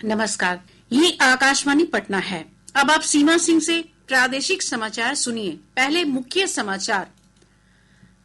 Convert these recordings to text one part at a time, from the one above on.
नमस्कार, ये आकाशवाणी पटना है। अब आप सीमा सिंह से प्रादेशिक समाचार सुनिए। पहले मुख्य समाचार।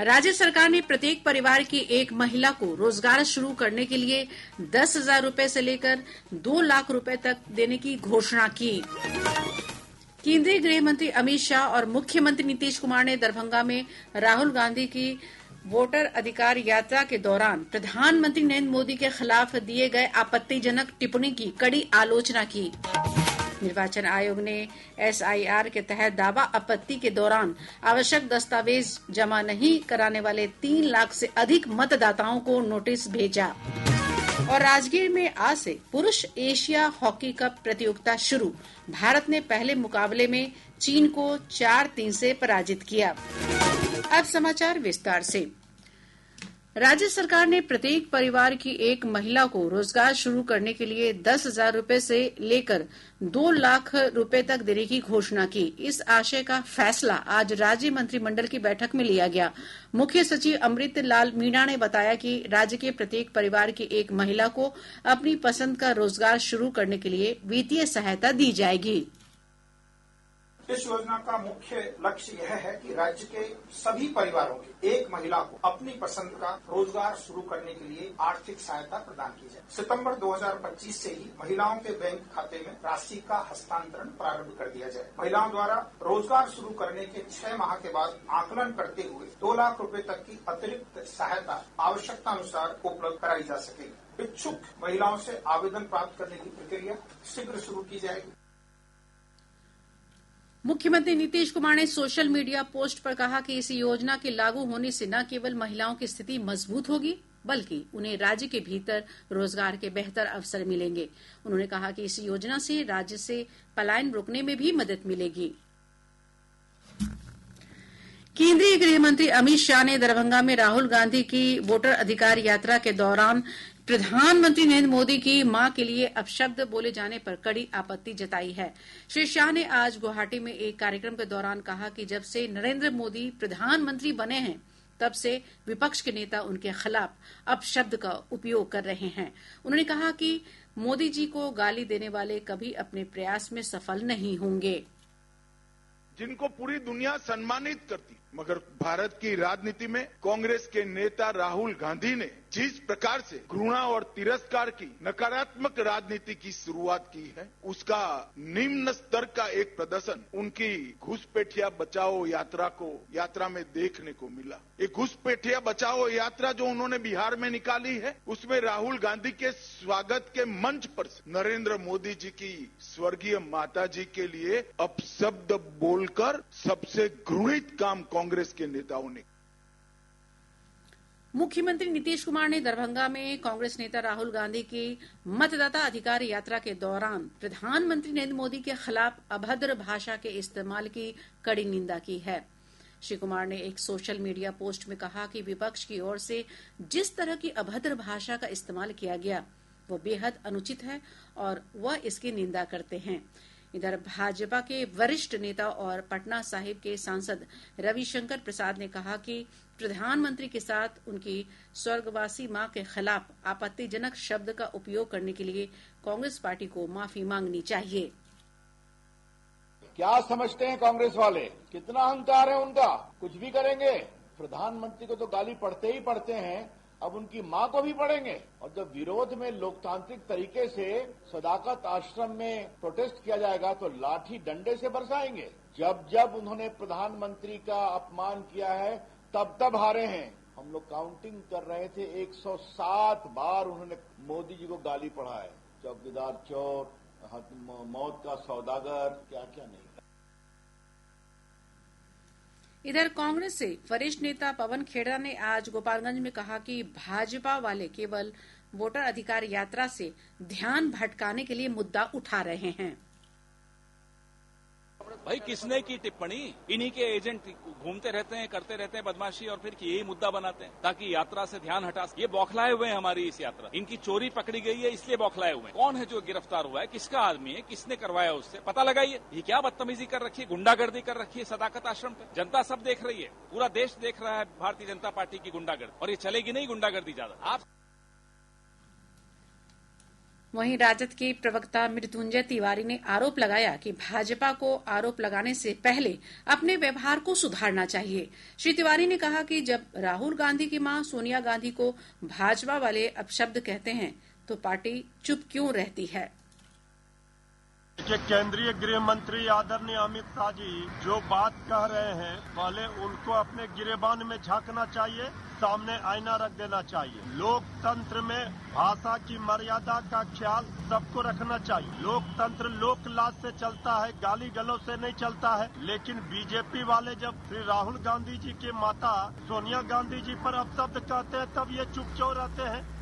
राज्य सरकार ने प्रत्येक परिवार की एक महिला को रोजगार शुरू करने के लिए 10,000 रूपये से लेकर 2 लाख रूपये तक देने की घोषणा की। केंद्रीय गृह मंत्री अमित शाह और मुख्यमंत्री नीतीश कुमार ने दरभंगा में राहुल गांधी की वोटर अधिकार यात्रा के दौरान प्रधानमंत्री नरेंद्र मोदी के खिलाफ दिए गए आपत्तिजनक टिप्पणी की कड़ी आलोचना की। निर्वाचन आयोग ने SIR के तहत दावा आपत्ति के दौरान आवश्यक दस्तावेज जमा नहीं कराने वाले 3 लाख से अधिक मतदाताओं को नोटिस भेजा। और राजगीर में आज से पुरुष एशिया हॉकी कप प्रतियोगिता शुरू। भारत ने पहले मुकाबले में चीन को 4-3 से पराजित किया। अब समाचार विस्तार से। राज्य सरकार ने प्रत्येक परिवार की एक महिला को रोजगार शुरू करने के लिए 10,000 रूपये से लेकर 2 लाख रूपये तक देने की घोषणा की। इस आशय का फैसला आज राज्य मंत्रिमंडल की बैठक में लिया गया। मुख्य सचिव अमृत लाल मीणा ने बताया कि राज्य के प्रत्येक परिवार की एक महिला को अपनी पसंद का रोजगार शुरू करने के लिए वित्तीय सहायता दी जाएगी। इस योजना का मुख्य लक्ष्य यह है कि राज्य के सभी परिवारों की एक महिला को अपनी पसंद का रोजगार शुरू करने के लिए आर्थिक सहायता प्रदान की जाए। सितंबर 2025 से ही महिलाओं के बैंक खाते में राशि का हस्तांतरण प्रारंभ कर दिया जाए। महिलाओं द्वारा रोजगार शुरू करने के 6 माह के बाद आकलन करते हुए 2 लाख रूपये तक की अतिरिक्त सहायता आवश्यकता अनुसार उपलब्ध कराई जा सकेगी। इच्छुक महिलाओं से आवेदन प्राप्त करने की प्रक्रिया शीघ्र शुरू की जाएगी। मुख्यमंत्री नीतीश कुमार ने सोशल मीडिया पोस्ट पर कहा कि इस योजना के लागू होने से न केवल महिलाओं की स्थिति मजबूत होगी, बल्कि उन्हें राज्य के भीतर रोजगार के बेहतर अवसर मिलेंगे। उन्होंने कहा कि इस योजना से राज्य से पलायन रोकने में भी मदद मिलेगी। केंद्रीय गृह मंत्री अमित शाह ने दरभंगा में राहुल गांधी की वोटर अधिकार यात्रा के दौरान प्रधानमंत्री नरेंद्र मोदी की मां के लिए अपशब्द बोले जाने पर कड़ी आपत्ति जताई है। श्री शाह ने आज गुवाहाटी में एक कार्यक्रम के दौरान कहा कि जब से नरेंद्र मोदी प्रधानमंत्री बने हैं, तब से विपक्ष के नेता उनके खिलाफ अपशब्द का उपयोग कर रहे हैं। उन्होंने कहा कि मोदी जी को गाली देने वाले कभी अपने प्रयास में सफल नहीं होंगे। जिनको पूरी दुनिया सम्मानित करती, मगर भारत की राजनीति में कांग्रेस के नेता राहुल गांधी ने जिस प्रकार से घृणा और तिरस्कार की नकारात्मक राजनीति की शुरुआत की है, उसका निम्न स्तर का एक प्रदर्शन उनकी घुसपैठिया बचाओ यात्रा में देखने को मिला। ये घुसपैठिया बचाओ यात्रा जो उन्होंने बिहार में निकाली है, उसमें राहुल गांधी के स्वागत के मंच पर नरेंद्र मोदी जी की स्वर्गीय माता जी के लिए अपशब्द बोलकर सबसे घृणित काम कांग्रेस के नेताओं ने। मुख्यमंत्री नीतीश कुमार ने दरभंगा में कांग्रेस नेता राहुल गांधी की मतदाता अधिकार यात्रा के दौरान प्रधानमंत्री नरेंद्र मोदी के खिलाफ अभद्र भाषा के इस्तेमाल की कड़ी निंदा की है। श्री कुमार ने एक सोशल मीडिया पोस्ट में कहा कि विपक्ष की ओर से जिस तरह की अभद्र भाषा का इस्तेमाल किया गया, वो बेहद अनुचित है और वह इसकी निंदा करते हैं। इधर भाजपा के वरिष्ठ नेता और पटना साहिब के सांसद रविशंकर प्रसाद ने कहा कि प्रधानमंत्री के साथ उनकी स्वर्गवासी मां के खिलाफ आपत्तिजनक शब्द का उपयोग करने के लिए कांग्रेस पार्टी को माफी मांगनी चाहिए। क्या समझते हैं कांग्रेस वाले? कितना अहंकार है उनका, कुछ भी करेंगे। प्रधानमंत्री को तो गाली पड़ते ही पड़ते हैं, अब उनकी मां को भी पड़ेंगे। और जब विरोध में लोकतांत्रिक तरीके से सदाकत आश्रम में प्रोटेस्ट किया जाएगा तो लाठी डंडे से बरसाएंगे। जब जब उन्होंने प्रधानमंत्री का अपमान किया है, तब तब हारे हैं। हम लोग काउंटिंग कर रहे थे, 107 बार उन्होंने मोदी जी को गाली पढ़ा है। चौकीदार चोर, मौत का सौदागर, क्या क्या नहीं। इधर कांग्रेस से वरिष्ठ नेता पवन खेड़ा ने आज गोपालगंज में कहा कि भाजपा वाले केवल वोटर अधिकार यात्रा से ध्यान भटकाने के लिए मुद्दा उठा रहे हैं। भाई किसने की टिप्पणी? इन्हीं के एजेंट घूमते रहते हैं, करते रहते हैं बदमाशी और फिर यही मुद्दा बनाते हैं ताकि यात्रा से ध्यान हटा। ये बौखलाए हुए हैं हमारी इस यात्रा। इनकी चोरी पकड़ी गई है इसलिए बौखलाए हुए हैं। कौन है जो गिरफ्तार हुआ है, किसका आदमी है, किसने करवाया उससे पता लगाइए। ये क्या बदतमीजी कर रखी है, गुंडागर्दी कर रखी है सदाकत आश्रम पे। जनता सब देख रही है, पूरा देश देख रहा है भारतीय जनता पार्टी की गुंडागर्दी, और ये चलेगी नहीं गुंडागर्दी ज्यादा। आप वहीं राजद के प्रवक्ता मृत्युंजय तिवारी ने आरोप लगाया कि भाजपा को आरोप लगाने से पहले अपने व्यवहार को सुधारना चाहिए। श्री तिवारी ने कहा कि जब राहुल गांधी की मां सोनिया गांधी को भाजपा वाले अपशब्द कहते हैं तो पार्टी चुप क्यों रहती है। कि केंद्रीय गृह मंत्री आदरणीय अमित शाह जी जो बात कह रहे हैं, पहले उनको अपने गिरेबान में झांकना चाहिए, सामने आईना रख देना चाहिए। लोकतंत्र में भाषा की मर्यादा का ख्याल सबको रखना चाहिए। लोकतंत्र लोक लाज से चलता है, गाली गलौज से नहीं चलता है। लेकिन बीजेपी वाले जब श्री राहुल गांधी जी की माता सोनिया गांधी जी पर अपशब्द कहते हैं तब ये चुप क्यों रहते हैं।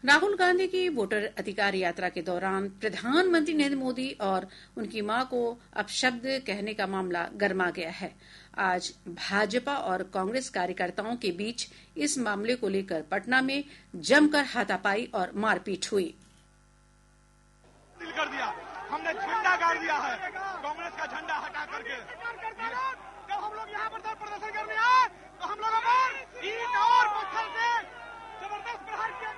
राहुल गांधी की वोटर अधिकार यात्रा के दौरान प्रधानमंत्री नरेंद्र मोदी और उनकी मां को अपशब्द कहने का मामला गर्मा गया है। आज भाजपा और कांग्रेस कार्यकर्ताओं के बीच इस मामले को लेकर पटना में जमकर हाथापाई और मारपीट हुई। कर दिया, हमने झंडा गाड़ दिया है, कांग्रेस का झंडा हटा करके। जब हम लोग यहाँ पर प्रदर्शन करने आए तो हम लोगों पर ईंट और पत्थर से जबरदस्त प्रहार किया।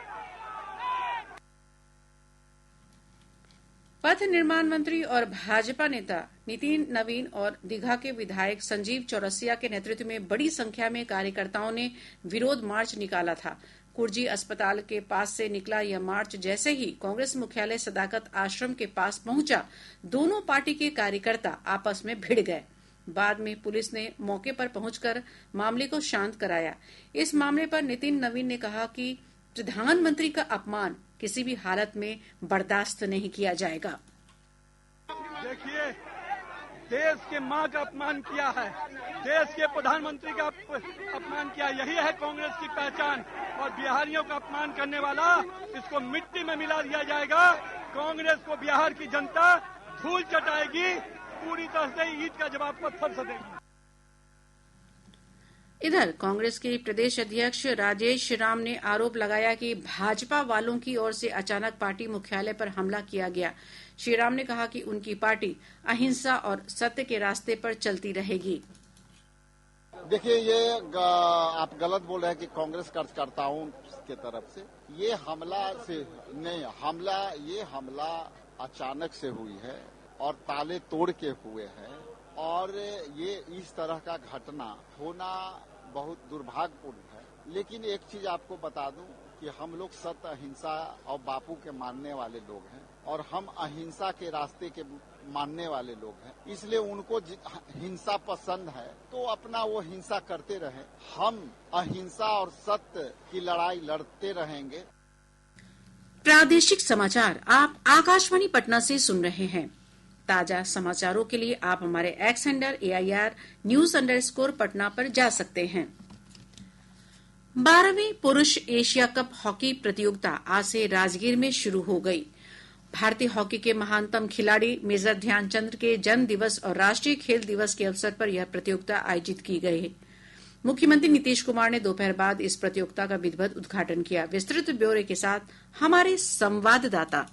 पथ निर्माण मंत्री और भाजपा नेता नितिन नवीन और दीघा के विधायक संजीव चौरसिया के नेतृत्व में बड़ी संख्या में कार्यकर्ताओं ने विरोध मार्च निकाला था। कुर्जी अस्पताल के पास से निकला यह मार्च जैसे ही कांग्रेस मुख्यालय सदाकत आश्रम के पास पहुंचा, दोनों पार्टी के कार्यकर्ता आपस में भिड़ गए। बाद में पुलिस ने मौके पर पहुंचकर मामले को शांत कराया। इस मामले पर नितिन नवीन ने कहा कि प्रधानमंत्री का अपमान किसी भी हालत में बर्दाश्त नहीं किया जाएगा। देखिए, देश के मां का अपमान किया है, देश के प्रधानमंत्री का अपमान किया, यही है कांग्रेस की पहचान। और बिहारियों का अपमान करने वाला, इसको मिट्टी में मिला दिया जाएगा। कांग्रेस को बिहार की जनता धूल चटाएगी, पूरी तरह से ईद का जवाब पत्थर से देगी। इधर कांग्रेस के प्रदेश अध्यक्ष राजेश राम ने आरोप लगाया कि भाजपा वालों की ओर से अचानक पार्टी मुख्यालय पर हमला किया गया। श्री राम ने कहा कि उनकी पार्टी अहिंसा और सत्य के रास्ते पर चलती रहेगी। देखिए, ये आप गलत बोल रहे हैं कि कांग्रेस कार्यकर्ताओं की तरफ से ये हमला से नहीं, हमला अचानक से हुई है और ताले तोड़ के हुए हैं। और ये इस तरह का घटना होना बहुत दुर्भाग्यपूर्ण है। लेकिन एक चीज आपको बता दूं कि हम लोग सत्य, अहिंसा और बापू के मानने वाले लोग हैं और हम अहिंसा के रास्ते के मानने वाले लोग हैं। इसलिए उनको हिंसा पसंद है तो अपना वो हिंसा करते रहे। हम अहिंसा और सत्य की लड़ाई लड़ते रहेंगे। प्रादेशिक समाचार आप आकाशवाणी पटना से सुन रहे हैं। ताजा समाचारों के लिए आप हमारे एक्स हैंडल AIR_News_पटना पर जा सकते हैं। 12वीं पुरुष एशिया कप हॉकी प्रतियोगिता आज से राजगीर में शुरू हो गई। भारतीय हॉकी के महानतम खिलाड़ी मेजर ध्यानचंद के जन्म दिवस और राष्ट्रीय खेल दिवस के अवसर पर यह प्रतियोगिता आयोजित की गई है। मुख्यमंत्री नीतीश कुमार ने दोपहर बाद इस प्रतियोगिता का विधिवत उद्घाटन किया। विस्तृत ब्यौरे के साथ हमारे संवाददाता।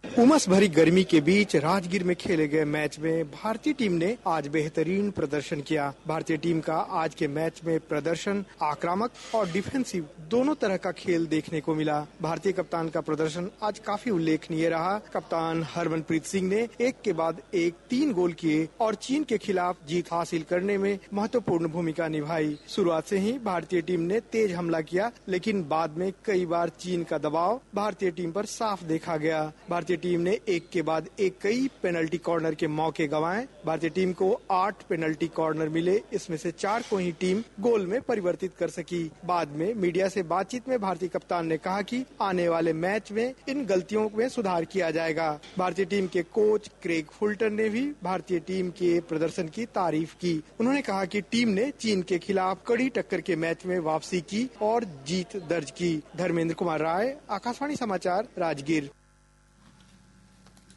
उमस भरी गर्मी के बीच राजगीर में खेले गए मैच में भारतीय टीम ने आज बेहतरीन प्रदर्शन किया। भारतीय टीम का आज के मैच में प्रदर्शन आक्रामक और डिफेंसिव दोनों तरह का खेल देखने को मिला। भारतीय कप्तान का प्रदर्शन आज काफी उल्लेखनीय रहा। कप्तान हरमनप्रीत सिंह ने एक के बाद एक 3 गोल किए और चीन के खिलाफ जीत हासिल करने में महत्वपूर्ण भूमिका निभाई। शुरुआत से ही भारतीय टीम ने तेज हमला किया, लेकिन बाद में कई बार चीन का दबाव भारतीय टीम पर साफ देखा गया। भारतीय टीम ने एक के बाद एक कई पेनल्टी कॉर्नर के मौके गंवाए। भारतीय टीम को 8 पेनल्टी कॉर्नर मिले, इसमें से 4 को ही टीम गोल में परिवर्तित कर सकी। बाद में मीडिया से बातचीत में भारतीय कप्तान ने कहा कि आने वाले मैच में इन गलतियों में सुधार किया जाएगा। भारतीय टीम के कोच क्रेग फुलटन ने भी भारतीय टीम के प्रदर्शन की तारीफ की। उन्होंने कहा कि टीम ने चीन के खिलाफ कड़ी टक्कर के मैच में वापसी की और जीत दर्ज की। धर्मेंद्र कुमार राय, आकाशवाणी समाचार, राजगीर।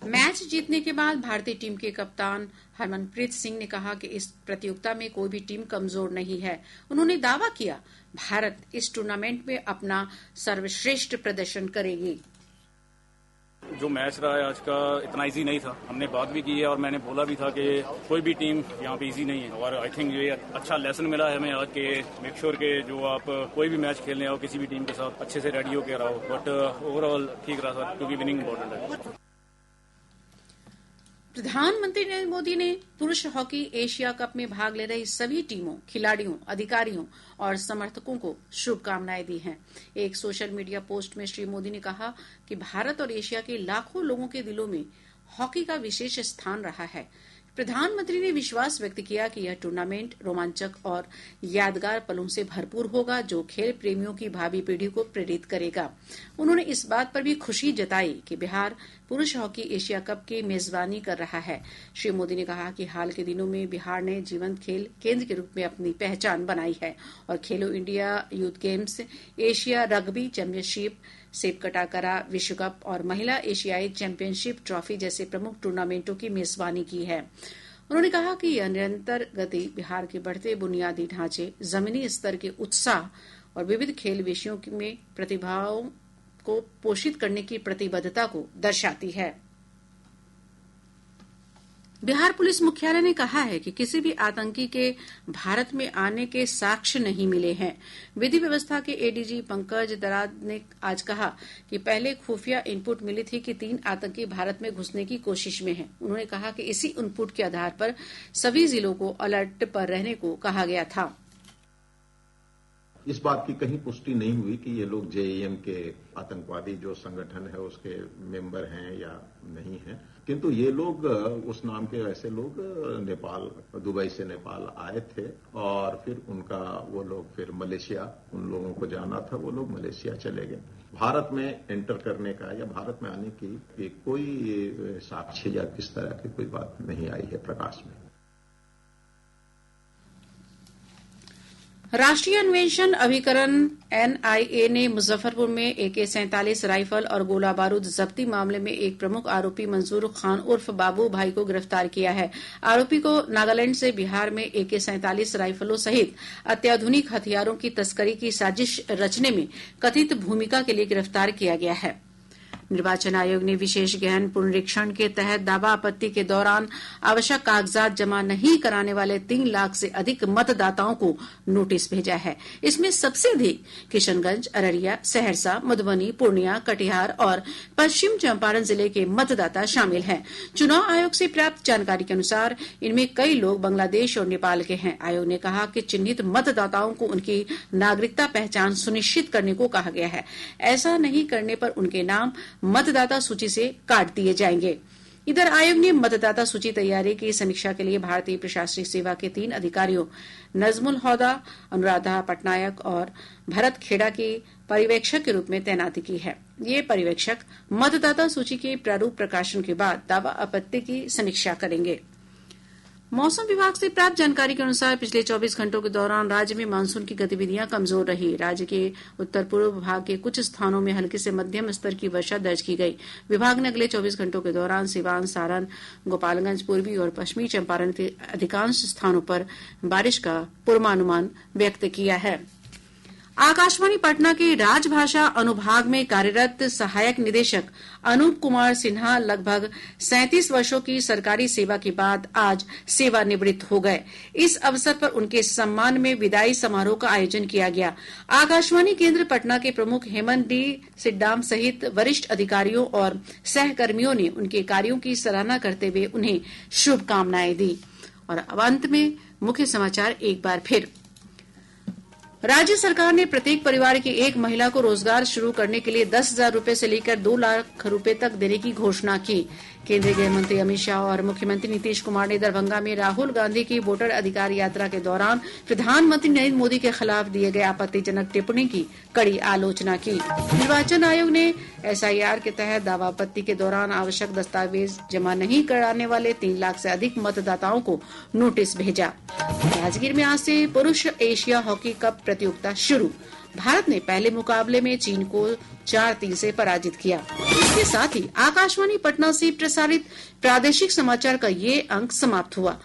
मैच जीतने के बाद भारतीय टीम के कप्तान हरमनप्रीत सिंह ने कहा कि इस प्रतियोगिता में कोई भी टीम कमजोर नहीं है। उन्होंने दावा किया, भारत इस टूर्नामेंट में अपना सर्वश्रेष्ठ प्रदर्शन करेगी। जो मैच रहा है आज का इतना इजी नहीं था। हमने बात भी की है और मैंने बोला भी था कि कोई भी टीम यहाँ पे इजी नहीं है और आई थिंक ये अच्छा लेसन मिला है हमें आज के मेक श्योर के जो आप कोई भी मैच खेलने आओ किसी भी टीम के साथ अच्छे से रेडी होकर आओ। बट ओवरऑल ठीक रहा सर क्योंकि विनिंग इम्पोर्टेंट है। प्रधानमंत्री नरेंद्र मोदी ने पुरुष हॉकी एशिया कप में भाग ले रही सभी टीमों, खिलाड़ियों, अधिकारियों और समर्थकों को शुभकामनाएं दी हैं। एक सोशल मीडिया पोस्ट में श्री मोदी ने कहा कि भारत और एशिया के लाखों लोगों के दिलों में हॉकी का विशेष स्थान रहा है। प्रधानमंत्री ने विश्वास व्यक्त किया कि यह टूर्नामेंट रोमांचक और यादगार पलों से भरपूर होगा जो खेल प्रेमियों की भावी पीढ़ी को प्रेरित करेगा। उन्होंने इस बात पर भी खुशी जताई कि बिहार पुरुष हॉकी एशिया कप की मेजबानी कर रहा है। श्री मोदी ने कहा कि हाल के दिनों में बिहार ने जीवंत खेल केंद्र के रूप में अपनी पहचान बनाई है और Khelo India youth games, Asia rugby championship, sepak takraw विश्व कप और महिला एशियाई चैंपियनशिप ट्रॉफी जैसे प्रमुख टूर्नामेंटों की मेजबानी की है। उन्होंने कहा कि यह निरंतर गति बिहार के बढ़ते बुनियादी ढांचे, जमीनी स्तर के उत्साह और विविध खेल विषयों में प्रतिभाओं को पोषित करने की प्रतिबद्धता को दर्शाती है। बिहार पुलिस मुख्यालय ने कहा है कि किसी भी आतंकी के भारत में आने के साक्ष्य नहीं मिले हैं। विधि व्यवस्था के एडीजी पंकज दराद ने आज कहा कि पहले खुफिया इनपुट मिली थी कि 3 आतंकी भारत में घुसने की कोशिश में हैं। उन्होंने कहा कि इसी इनपुट के आधार पर सभी जिलों को अलर्ट पर रहने को कहा गया था। इस बात की कहीं पुष्टि नहीं हुई कि ये लोग जेईएम के आतंकवादी जो संगठन है उसके मेंबर हैं या नहीं हैं, किंतु ये लोग उस नाम के ऐसे लोग नेपाल, दुबई से नेपाल आए थे और फिर उनका वो लोग फिर मलेशिया, उन लोगों को जाना था, वो लोग मलेशिया चले गए। भारत में एंटर करने का या भारत में आने की कोई साक्ष्य या किस तरह की कोई बात नहीं आई है प्रकाश में। राष्ट्रीय अन्वेषण अभिकरण एनआईए ने मुजफ्फरपुर में AK-47 राइफल और गोला बारूद जब्ती मामले में एक प्रमुख आरोपी मंजूर खान उर्फ बाबू भाई को गिरफ्तार किया है। आरोपी को नागालैंड से बिहार में AK-47 राइफलों सहित अत्याधुनिक हथियारों की तस्करी की साजिश रचने में कथित भूमिका के लिए गिरफ्तार किया गया है। निर्वाचन आयोग ने विशेष गहन पुनरीक्षण के तहत दावा आपत्ति के दौरान आवश्यक कागजात जमा नहीं कराने वाले 3 लाख से अधिक मतदाताओं को नोटिस भेजा है। इसमें सबसे अधिक किशनगंज, अररिया, सहरसा, मधुबनी, पूर्णिया, कटिहार और पश्चिम चंपारण जिले के मतदाता शामिल हैं। चुनाव आयोग से प्राप्त जानकारी के अनुसार इनमें कई लोग बांग्लादेश और नेपाल के हैं। आयोग ने कहा कि चिन्हित मतदाताओं को उनकी नागरिकता पहचान सुनिश्चित करने को कहा गया है। ऐसा नहीं करने पर उनके नाम मतदाता सूची से काट दिए जाएंगे। इधर आयोग ने मतदाता सूची तैयारी की समीक्षा के लिए भारतीय प्रशासनिक सेवा के 3 अधिकारियों नजमुल हौदा, अनुराधा पटनायक और भरत खेड़ा की पर्यवेक्षक के रूप में तैनाती की है। ये पर्यवेक्षक मतदाता सूची के प्रारूप प्रकाशन के बाद दावा आपत्ति की समीक्षा करेंगे। मौसम विभाग से प्राप्त जानकारी के अनुसार पिछले 24 घंटों के दौरान राज्य में मानसून की गतिविधियां कमजोर रही। राज्य के उत्तर पूर्व भाग के कुछ स्थानों में हल्की से मध्यम स्तर की वर्षा दर्ज की गई। विभाग ने अगले 24 घंटों के दौरान सिवान, सारण, गोपालगंज, पूर्वी और पश्चिमी चंपारण के अधिकांश स्थानों पर बारिश का पूर्वानुमान व्यक्त किया है। आकाशवाणी पटना के राजभाषा अनुभाग में कार्यरत सहायक निदेशक अनूप कुमार सिन्हा लगभग 37 वर्षों की सरकारी सेवा के बाद आज सेवानिवृत्त हो गए। इस अवसर पर उनके सम्मान में विदाई समारोह का आयोजन किया गया। आकाशवाणी केंद्र पटना के प्रमुख हेमंत डी सिड्डाम सहित वरिष्ठ अधिकारियों और सहकर्मियों ने उनके कार्यों की सराहना करते हुए उन्हें शुभकामनाएं दी। और अब अंत में मुख्य समाचार एक बार फिर। राज्य सरकार ने प्रत्येक परिवार की एक महिला को रोजगार शुरू करने के लिए 10,000 रूपये से लेकर 2 लाख रूपये तक देने की घोषणा की। केंद्रीय गृह मंत्री अमित शाह और मुख्यमंत्री नीतीश कुमार ने दरभंगा में राहुल गांधी की वोटर अधिकार यात्रा के दौरान प्रधानमंत्री नरेंद्र मोदी के खिलाफ दिए गए आपत्तिजनक टिप्पणी की कड़ी आलोचना की। निर्वाचन आयोग ने SIR के तहत दावा आपत्ति के दौरान आवश्यक दस्तावेज जमा नहीं कराने वाले 3 लाख से अधिक मतदाताओं को नोटिस भेजा। राजगीर में आज से पुरुष एशिया हॉकी कप प्रतियोगिता शुरू। भारत ने पहले मुकाबले में चीन को 4-3 से पराजित किया। इसके साथ ही आकाशवाणी पटना से प्रसारित प्रादेशिक समाचार का ये अंक समाप्त हुआ।